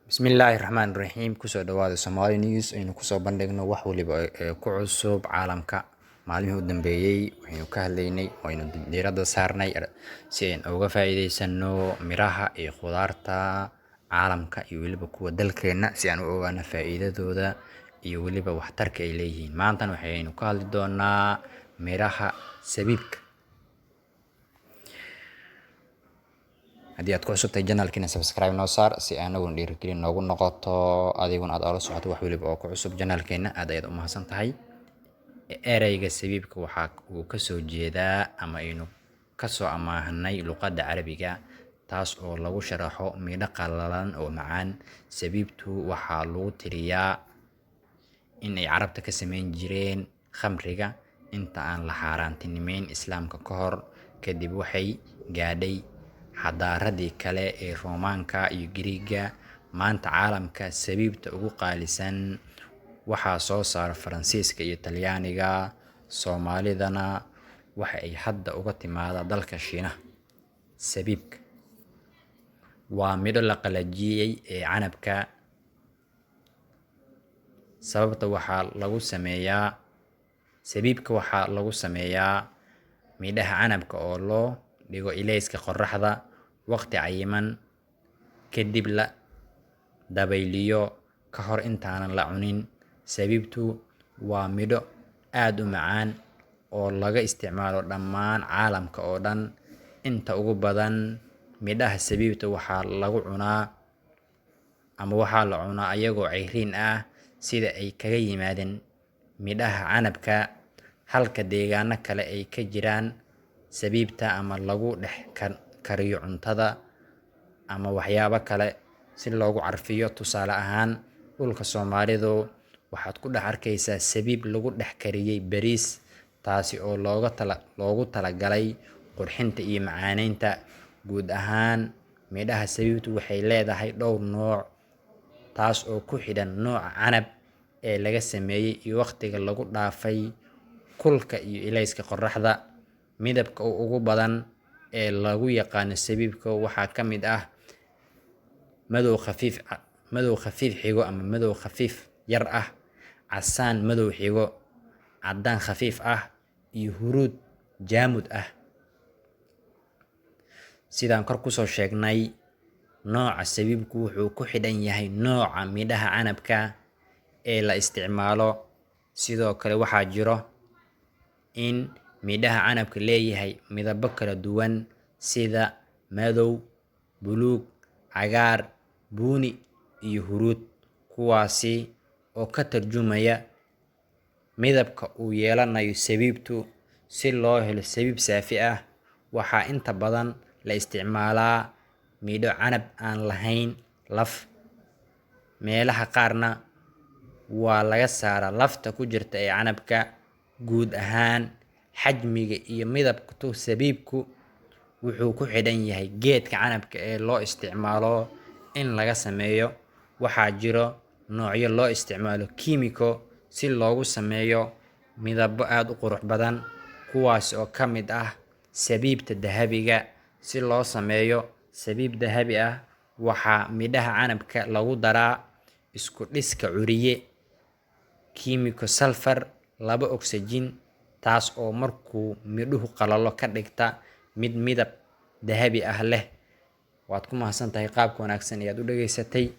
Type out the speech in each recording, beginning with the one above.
Bismillahirrahmanirrahiim. Kusoo dhawaada Somali News aynu kusoo bandhigno wax waliba ee ku cusub caalamka. Maalmihii u dambeeyay waxaynu ka hadlaynay waynu diiradda saarnay si aynu uga faa'iideysano miraha iyo khudaarta caalamka iyo waliba kuwa dalkeena si aan u ogaano faa'iidadooda iyo waliba waxtarka ay leeyihiin. Maanta waxaynu ka hadli doonaa miraha sabiibka. haddii aad ku cusubtahay channelkiina subscribe noo saar si aanagu dhiirigelin noogu noqoto adiguna aad ola socoto wax waliba oo ku cusub channelkeena. aad ayaad u mahadsan tahay. ereyga sabiibka waxa uu ka soo jeedaa ama aynu ka soo amaahnay luqadda carabiga, taas oo lagu sharaxo midho qallalan oo macaan. Sabiibtu waxaa lagu tiriyaa in ay carabta ka samayn jireen khamriga inta aan la xaaraantinimeyn islaamka ka hor. Kadib waxay gaadhay xadaaradii kale ee Roomaanka iyo Giriigga. Maanta caalamka sabiibta ugu qaalisan waxaa soo saara Faransiiska iyo Talyaaniga. Soomaalidana waxa ay hadda uga timaada dalka Shiinaha. Sabiibka waa midho la qalajiyey ee canabka. Sabiibka waxaa lagu sameeyaa midhaha canabka oo loo dhigo ilayska qorraxda waqti cayiman, kadib la dabayliyo ka hor intaanan la cunin. Sabiibtu waa midho aad u macaan oo laga isticmaalo dhammaan caalamka oo dhan. Inta ugu badan midhaha sabiibta waxaa la cunaa ayagoo cayriin ah sida ay kaga yimaadeen midhaha canabka, halka deegaano kale ay ka jiraan sabiibta ama lagu dhex kariyo cuntada ama waxyaabo kale si loogu carfiyo. Tusaale ahaan, dhulka Soomaalidu waxaad ku dhex arkaysaa sabiib lagu dhex kariyey bariis, taasi oo loogu talagalay qurxinta iyo macaaneynta. Guud ahaan, midhaha sabiibtu waxay leedahay dhowr nooc, taas oo ku xidhan nooca canab ee laga sameeyey iyo waqtiga lagu dhaafay kulka iyo ilayska qorraxda. Midabka ugu badan ee lagu yaqaan sabiibka waxaa ka mid ah madow khafiif xigo ama madow khafiif yar ah, casaan madow xigo, caddaan khafiif ah, iyo huruud jaamud ah. Sidaan kor kusoo sheegnay, nooca sabiibku wuxuu ku xidhan yahay nooca midhaha canabka ee la isticmaalo. Sidoo kale waxaa jiro in midhaha canabka leeyahay midabo kala duwan sida madow, buluug, cagaar, bunni iyo huruud, kuwaasi oo ka tarjumaya midabka uu yeelanayo sabiibtu. Si loo helo sabiib saafi ah, waxaa inta badan la isticmaalaa midho canab aan lahayn laf. Meelaha qaarna waa laga saaraa lafta ku jirta ee canabka. Guud ahaan, xajmiga iyo midabka sabiibku wuxuu ku xidhan yahay geedka canabka ee loo isticmaalo in laga sameeyo. Waxaa jiro noocyo loo isticmaalo kiimiko si loogu sameeyo midabo aad u qurux badan, kuwaas oo ka mid ah sabiibta dahabiga. Si loo sameeyo sabiib dahabi ah, waxaa midhaha canabka lagu daraa isku dhiska curiye kiimiko sulfur 2 oxygen, taas oo markuu midhuhu qalalo ka dhigta mid midab dahabi ah leh. Waad ku mahadsan tahay qaabka wanaagsan ee aad u dhageysatay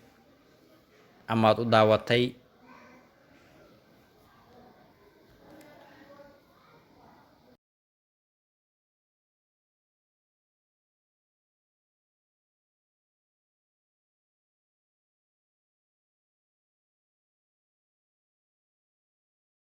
ama aad u daawatay.